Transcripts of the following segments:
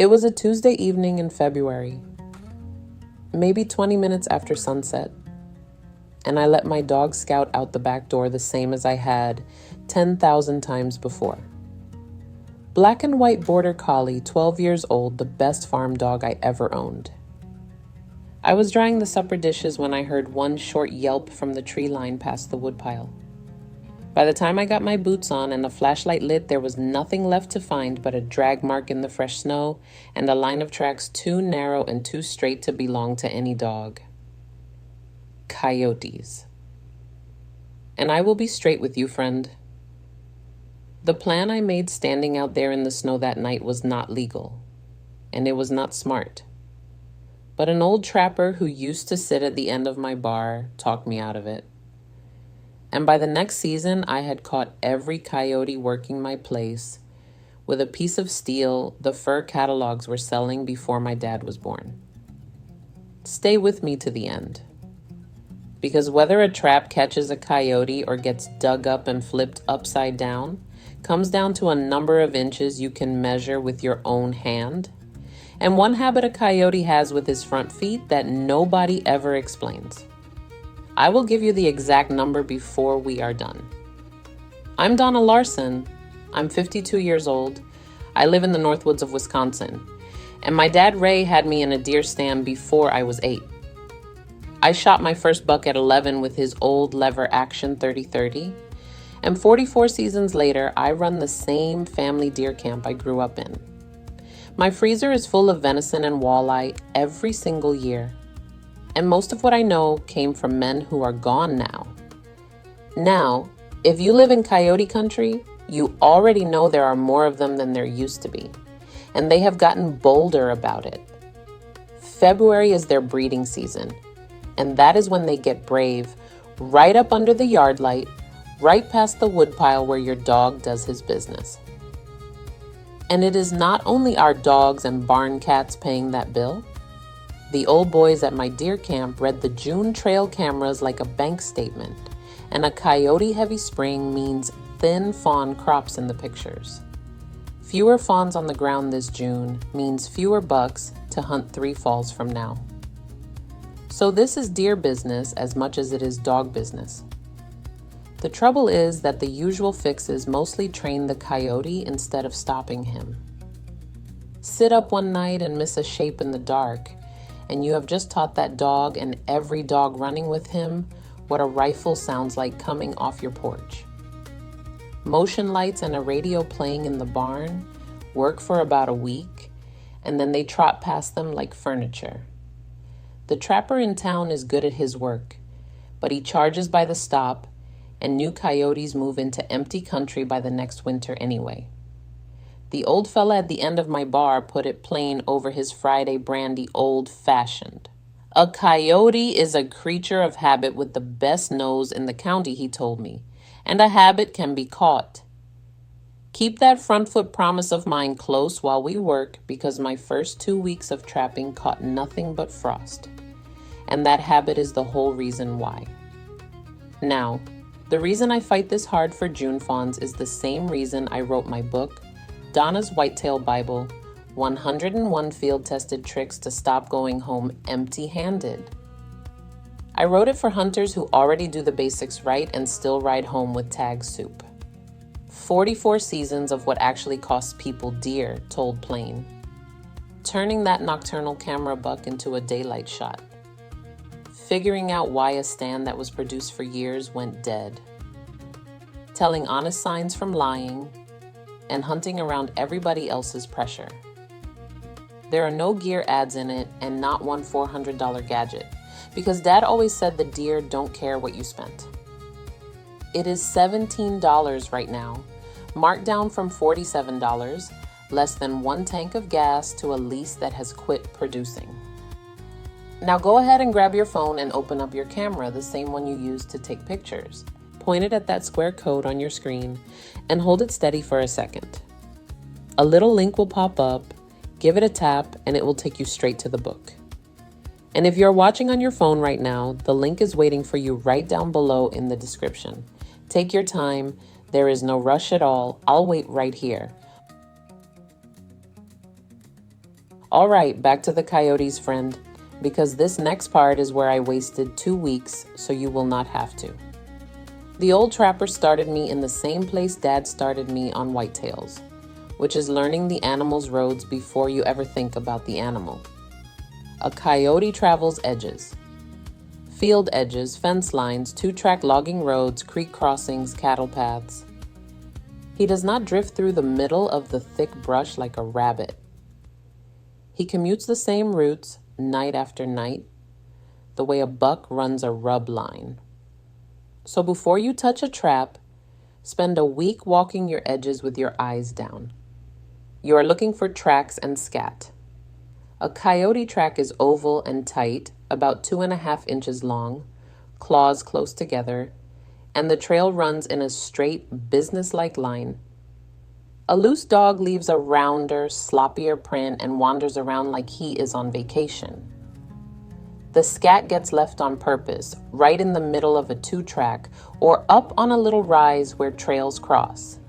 It was a Tuesday evening in February, maybe 20 minutes after sunset, and I let my dog scout out the back door the same as I had 10,000 times before. Black and white border collie, 12 years old, the best farm dog I ever owned. I was drying the supper dishes when I heard one short yelp from the tree line past the woodpile. By the time I got my boots on and the flashlight lit, there was nothing left to find but a drag mark in the fresh snow and a line of tracks too narrow and too straight to belong to any dog. Coyotes. And I will be straight with you, friend. The plan I made standing out there in the snow that night was not legal, and it was not smart. But an old trapper who used to sit at the end of my bar talked me out of it. And by the next season, I had caught every coyote working my place with a piece of steel the fur catalogs were selling before my dad was born. Stay with me to the end. Because whether a trap catches a coyote or gets dug up and flipped upside down comes down to a number of inches you can measure with your own hand, and one habit a coyote has with his front feet that nobody ever explains. I will give you the exact number before we are done. I'm Donna Larsen. I'm 52 years old. I live in the Northwoods of Wisconsin, and my dad Ray had me in a deer stand before I was 8. I shot my first buck at 11 with his old lever action 30-30, and 44 seasons later, I run the same family deer camp I grew up in. My freezer is full of venison and walleye every single year. And most of what I know came from men who are gone now. Now, if you live in coyote country, you already know there are more of them than there used to be, and they have gotten bolder about it. February is their breeding season, and that is when they get brave, right up under the yard light, right past the woodpile where your dog does his business. And it is not only our dogs and barn cats paying that bill. The old boys at my deer camp read the June trail cameras like a bank statement, and a coyote-heavy spring means thin fawn crops in the pictures. Fewer fawns on the ground this June means fewer bucks to hunt 3 falls from now. So this is deer business as much as it is dog business. The trouble is that the usual fixes mostly train the coyote instead of stopping him. Sit up one night and miss a shape in the dark, and you have just taught that dog and every dog running with him what a rifle sounds like coming off your porch. Motion lights and a radio playing in the barn work for about a week, and then they trot past them like furniture. The trapper in town is good at his work, but he charges by the stop, and new coyotes move into empty country by the next winter anyway. The old fella at the end of my bar put it plain over his Friday brandy old-fashioned. A coyote is a creature of habit with the best nose in the county, he told me, and a habit can be caught. Keep that front foot promise of mine close while we work, because my first 2 weeks of trapping caught nothing but frost, and that habit is the whole reason why. Now, the reason I fight this hard for June fawns is the same reason I wrote my book, Donna's Whitetail Bible, 101 Field-Tested Tricks to Stop Going Home Empty-Handed. I wrote it for hunters who already do the basics right and still ride home with tag soup. 44 seasons of what actually costs people deer, told plain. Turning that nocturnal camera buck into a daylight shot. Figuring out why a stand that was produced for years went dead. Telling honest signs from lying, and hunting around everybody else's pressure. There are no gear ads in it and not one $400 gadget, because Dad always said the deer don't care what you spent. It is $17 right now, marked down from $47, less than 1 tank of gas to a lease that has quit producing. Now go ahead and grab your phone and open up your camera, the same one you used to take pictures. Point it at that square code on your screen and hold it steady for a second. A little link will pop up, give it a tap, and it will take you straight to the book. And if you're watching on your phone right now, the link is waiting for you right down below in the description. Take your time. There is no rush at all. I'll wait right here. All right, back to the coyotes, friend, because this next part is where I wasted 2 weeks, so you will not have to. The old trapper started me in the same place Dad started me on whitetails, which is learning the animal's roads before you ever think about the animal. A coyote travels edges. Field edges, fence lines, 2-track logging roads, creek crossings, cattle paths. He does not drift through the middle of the thick brush like a rabbit. He commutes the same routes night after night, the way a buck runs a rub line. So before you touch a trap, spend a week walking your edges with your eyes down. You are looking for tracks and scat. A coyote track is oval and tight, about 2.5 inches long, claws close together, and the trail runs in a straight, businesslike line. A loose dog leaves a rounder, sloppier print and wanders around like he is on vacation. The scat gets left on purpose, right in the middle of a 2-track, or up on a little rise where trails cross,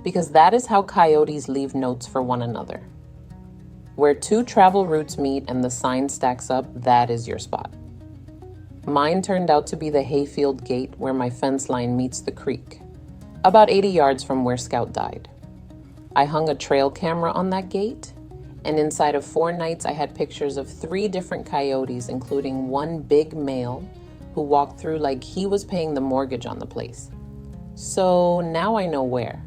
because that is how coyotes leave notes for one another. Where 2 travel routes meet and the sign stacks up, that is your spot. Mine turned out to be the hayfield gate where my fence line meets the creek, about 80 yards from where Scout died. I hung a trail camera on that gate, and inside of 4 nights I had pictures of 3 different coyotes, including one big male who walked through like he was paying the mortgage on the place. So now I know where.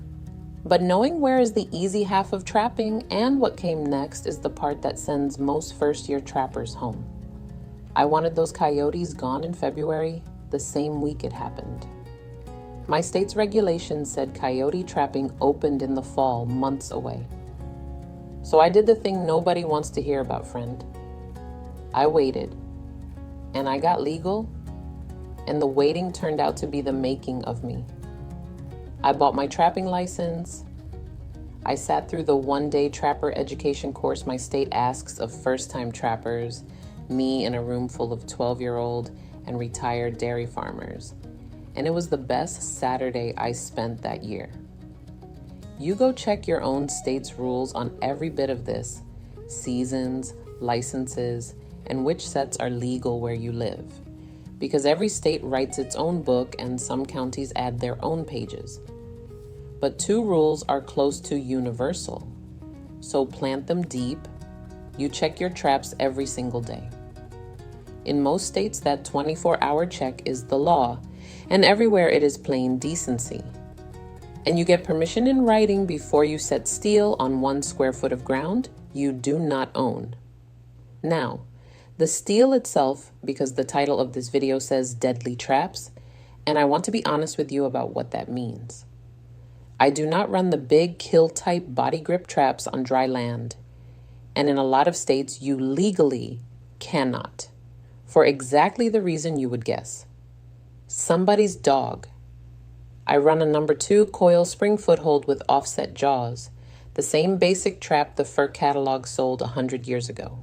But knowing where is the easy half of trapping, and what came next is the part that sends most first-year trappers home. I wanted those coyotes gone in February, the same week it happened. My state's regulations said coyote trapping opened in the fall, months away. So I did the thing nobody wants to hear about, friend. I waited, and I got legal, and the waiting turned out to be the making of me. I bought my trapping license. I sat through the 1-day trapper education course my state asks of first-time trappers, me in a room full of 12-year-old and retired dairy farmers. And it was the best Saturday I spent that year. You go check your own state's rules on every bit of this, seasons, licenses, and which sets are legal where you live. Because every state writes its own book and some counties add their own pages. But 2 rules are close to universal. So plant them deep. You check your traps every single day. In most states, that 24-hour check is the law, and everywhere it is plain decency. And you get permission in writing before you set steel on 1 square foot of ground you do not own. Now, the steel itself, because the title of this video says deadly traps, and I want to be honest with you about what that means. I do not run the big kill-type body grip traps on dry land, and in a lot of states you legally cannot, for exactly the reason you would guess. Somebody's dog. I run a number 2 coil spring foothold with offset jaws, the same basic trap the fur catalog sold 100 years ago.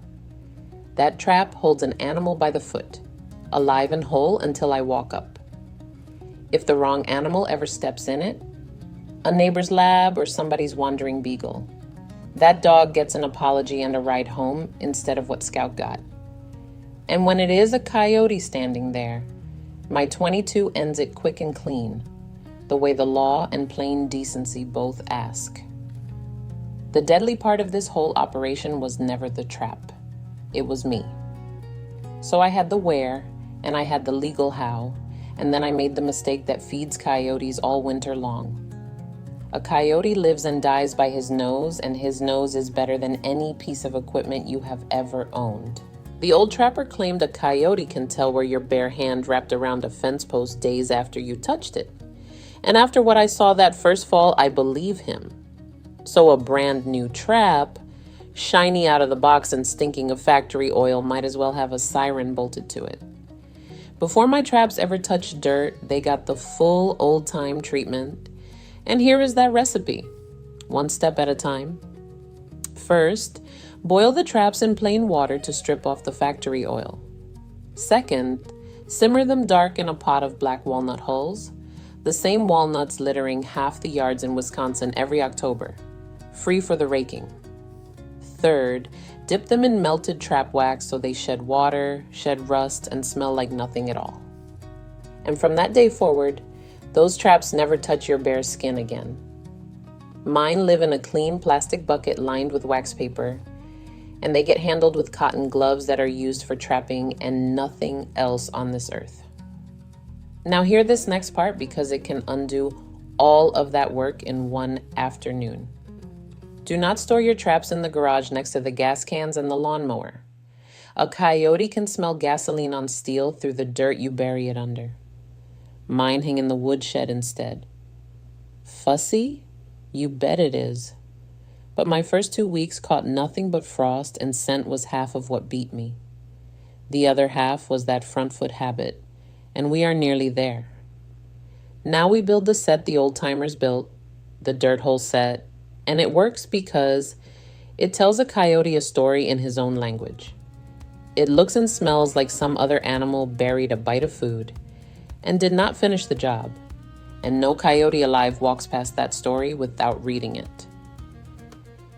That trap holds an animal by the foot, alive and whole until I walk up. If the wrong animal ever steps in it, a neighbor's lab or somebody's wandering beagle, that dog gets an apology and a ride home instead of what Scout got. And when it is a coyote standing there, my 22 ends it quick and clean, the way the law and plain decency both ask. The deadly part of this whole operation was never the trap. It was me. So I had the where, and I had the legal how, and then I made the mistake that feeds coyotes all winter long. A coyote lives and dies by his nose, and his nose is better than any piece of equipment you have ever owned. The old trapper claimed a coyote can tell where your bare hand wrapped around a fence post days after you touched it. And after what I saw that first fall, I believe him. So a brand new trap, shiny out of the box and stinking of factory oil, might as well have a siren bolted to it. Before my traps ever touched dirt, they got the full old-time treatment. And here is that recipe, 1 step at a time. First, boil the traps in plain water to strip off the factory oil. Second, simmer them dark in a pot of black walnut hulls, the same walnuts littering half the yards in Wisconsin every October, free for the raking. Third, Dip them in melted trap wax so they shed water, shed rust, and smell like nothing at all. And from that day forward, those traps never touch your bare skin again. Mine live in a clean plastic bucket lined with wax paper, and they get handled with cotton gloves that are used for trapping and nothing else on this earth. Now hear this next part because it can undo all of that work in one afternoon. Do not store your traps in the garage next to the gas cans and the lawnmower. A coyote can smell gasoline on steel through the dirt you bury it under. Mine hang in the woodshed instead. Fussy? You bet it is. But my first 2 weeks caught nothing but frost, and scent was half of what beat me. The other half was that front foot habit, and we are nearly there. Now we build the set the old timers built, the dirt hole set, and it works because it tells a coyote a story in his own language. It looks and smells like some other animal buried a bite of food and did not finish the job, and no coyote alive walks past that story without reading it.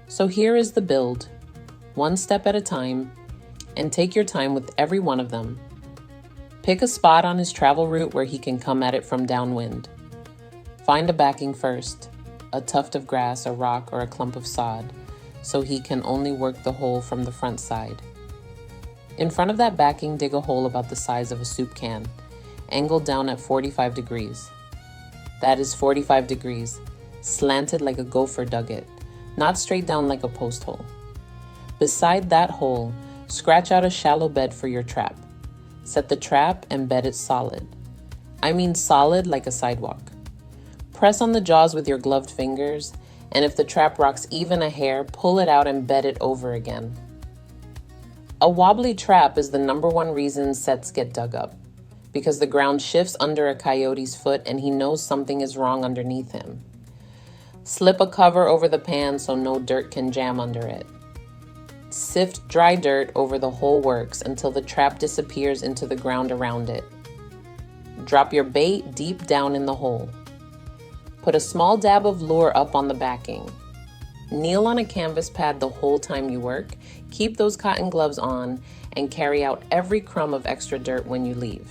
So here is the build, one step at a time, and take your time with every one of them. Pick a spot on his travel route where he can come at it from downwind. Find a backing first, a tuft of grass, a rock, or a clump of sod, so he can only work the hole from the front side. In front of that backing, dig a hole about the size of a soup can, angled down at 45 degrees. That is 45 degrees, slanted like a gopher dug it, not straight down like a post hole. Beside that hole, scratch out a shallow bed for your trap. Set the trap and bed it solid. I mean solid like a sidewalk. Press on the jaws with your gloved fingers, and if the trap rocks even a hair, pull it out and bed it over again. A wobbly trap is the number one reason sets get dug up, because the ground shifts under a coyote's foot and he knows something is wrong underneath him. Slip a cover over the pan so no dirt can jam under it. Sift dry dirt over the whole works until the trap disappears into the ground around it. Drop your bait deep down in the hole. Put a small dab of lure up on the backing. Kneel on a canvas pad the whole time you work, keep those cotton gloves on, and carry out every crumb of extra dirt when you leave.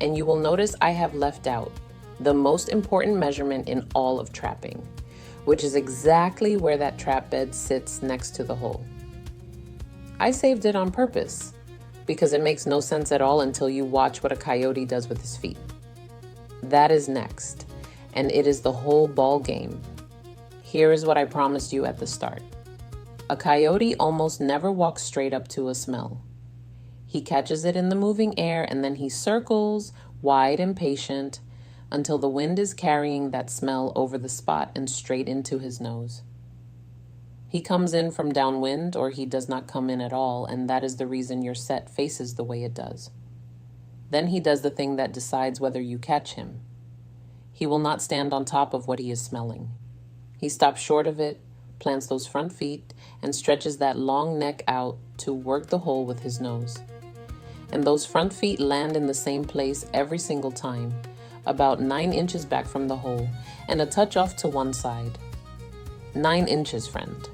And you will notice I have left out the most important measurement in all of trapping, which is exactly where that trap bed sits next to the hole. I saved it on purpose because it makes no sense at all until you watch what a coyote does with his feet. That is next, and it is the whole ball game. Here is what I promised you at the start. A coyote almost never walks straight up to a smell. He catches it in the moving air and then he circles, wide and patient, until the wind is carrying that smell over the spot and straight into his nose. He comes in from downwind or he does not come in at all, and that is the reason your set faces the way it does. Then he does the thing that decides whether you catch him. He will not stand on top of what he is smelling. He stops short of it, plants those front feet, and stretches that long neck out to work the hole with his nose. And those front feet land in the same place every single time, about 9 inches back from the hole, and a touch off to one side. 9 inches, friend.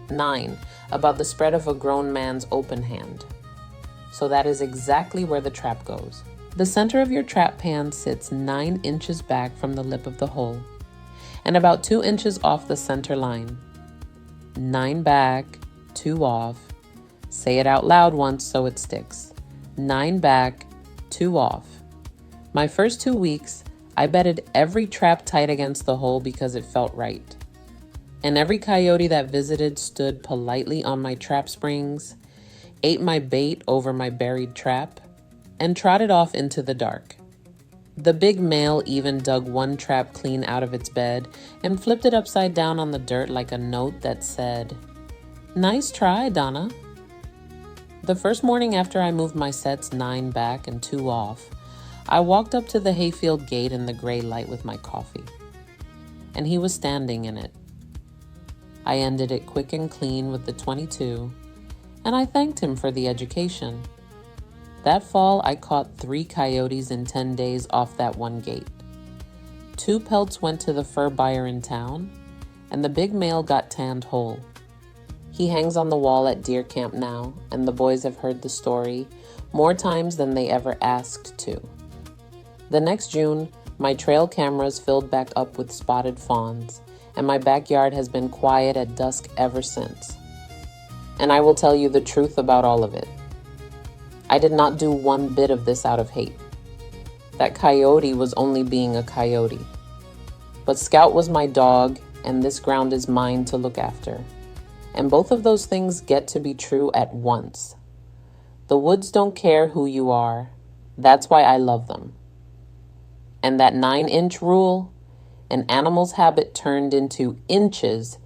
9, about the spread of a grown man's open hand. So that is exactly where the trap goes. The center of your trap pan sits 9 inches back from the lip of the hole, and about 2 inches off the center line. 9 back, 2 off. Say it out loud once so it sticks. 9 back, 2 off. My first 2 weeks, I bedded every trap tight against the hole because it felt right. And every coyote that visited stood politely on my trap springs, ate my bait over my buried trap, and trotted off into the dark. The big male even dug one trap clean out of its bed and flipped it upside down on the dirt like a note that said, "Nice try, Donna." The first morning after I moved my sets 9 back and 2 off, I walked up to the hayfield gate in the gray light with my coffee, and he was standing in it. I ended it quick and clean with the .22, and I thanked him for the education. That fall, I caught 3 coyotes in 10 days off that one gate. 2 pelts went to the fur buyer in town, and the big male got tanned whole. He hangs on the wall at deer camp now, and the boys have heard the story more times than they ever asked to. The next June, my trail cameras filled back up with spotted fawns, and my backyard has been quiet at dusk ever since. And I will tell you the truth about all of it. I did not do one bit of this out of hate. That coyote was only being a coyote. But Scout was my dog, and this ground is mine to look after. And both of those things get to be true at once. The woods don't care who you are. That's why I love them. And that 9-inch rule, an animal's habit turned into inches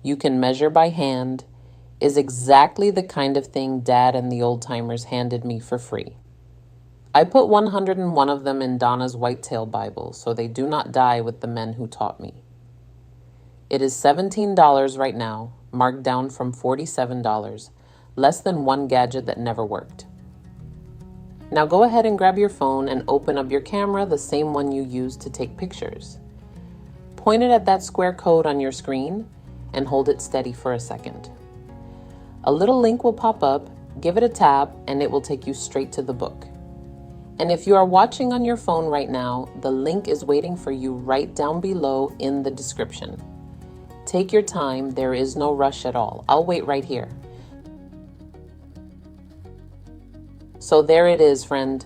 you can measure by hand, is exactly the kind of thing Dad and the old-timers handed me for free. I put 101 of them in Donna's Whitetail Bible so they do not die with the men who taught me. It is $17 right now, marked down from $47, less than one gadget that never worked. Now go ahead and grab your phone and open up your camera, the same one you used to take pictures. Point it at that square code on your screen and hold it steady for a second. A little link will pop up, give it a tap, and it will take you straight to the book. And if you are watching on your phone right now, the link is waiting for you right down below in the description. Take your time, there is no rush at all. I'll wait right here. So there it is, friend.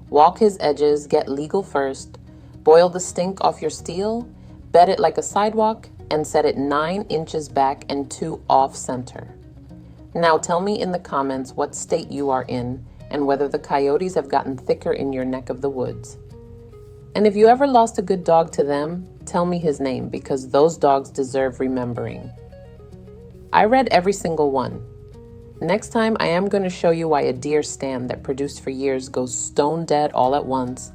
Walk his edges, get legal first, boil the stink off your steel, bed it like a sidewalk, and set it 9 inches back and 2 off center. Now tell me in the comments what state you are in and whether the coyotes have gotten thicker in your neck of the woods. And if you ever lost a good dog to them, tell me his name because those dogs deserve remembering. I read every single one. Next time I am going to show you why a deer stand that produced for years goes stone dead all at once,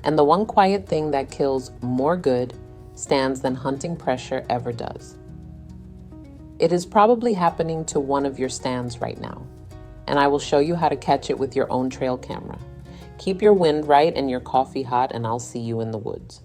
and the one quiet thing that kills more good stands than hunting pressure ever does. It is probably happening to one of your stands right now, and I will show you how to catch it with your own trail camera. Keep your wind right and your coffee hot, and I'll see you in the woods.